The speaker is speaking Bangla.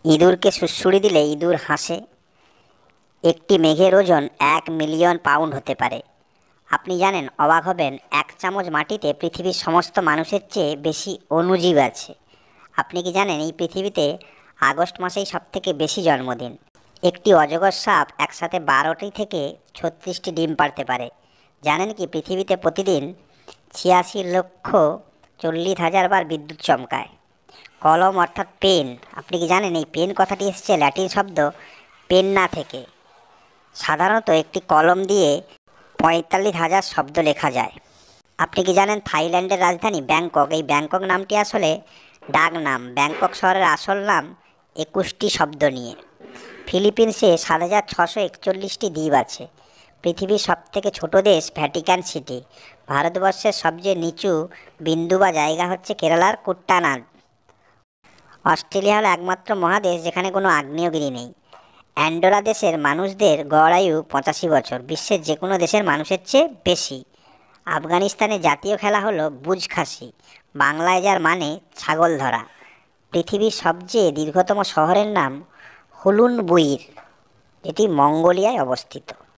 ইঁদুরকে সুড়সুড়ি দিলে ইঁদুর হাসে। একটি মেঘের ওজন 1 মিলিয়ন পাউন্ড হতে পারে। আপনি জানেন, অবাক হবেন, 1 চামচ মাটিতে পৃথিবীর সমস্ত মানুষের চেয়ে বেশি অণুজীব আছে। আপনি কি জানেন এই পৃথিবীতে আগস্ট মাসেই সবথেকে বেশি জন্মদিন? একটি অজগর সাপ একসাথে 12টি থেকে 36টি ডিম পাড়তে পারে। জানেন কি পৃথিবীতে প্রতিদিন 86,40,000 বার বিদ্যুৎ চমকায়। কলম অর্থাৎ পেন, আপনি কি জানেন এই পেন কথাটি এসেছে ল্যাটিন শব্দ পেন্না থেকে। সাধারণত একটি কলম দিয়ে 45,000 শব্দ লেখা যায়। আপনি কি জানেন থাইল্যান্ডের রাজধানী ব্যাংকক, এই ব্যাংকক নামটি আসলে ডাক নাম। ব্যাংকক শহরের আসল নাম 21টি শব্দ নিয়ে। ফিলিপিন্সে 7,641টি দ্বীপ আছে। পৃথিবীর সবথেকে ছোট দেশ ভ্যাটিকান সিটি। ভারতবর্ষের সবচেয়ে নিচু বিন্দু বা জায়গা হচ্ছে কেরালার কুট্টানাদ। অস্ট্রেলিয়া হলো একমাত্র মহাদেশ যেখানে কোনো আগ্নেয়গিরি নেই। অ্যান্ডোরা দেশের মানুষদের গড় আয়ু 85 বছর, বিশ্বের যে কোনো দেশের মানুষের চেয়ে বেশি। আফগানিস্তানের জাতীয় খেলা হলো বুজখাসি, বাংলায় যার মানে ছাগল ধরা। পৃথিবীর সবচেয়ে দীর্ঘতম শহরের নাম হুলুন বুইর, এটি মঙ্গোলিয়ায় অবস্থিত।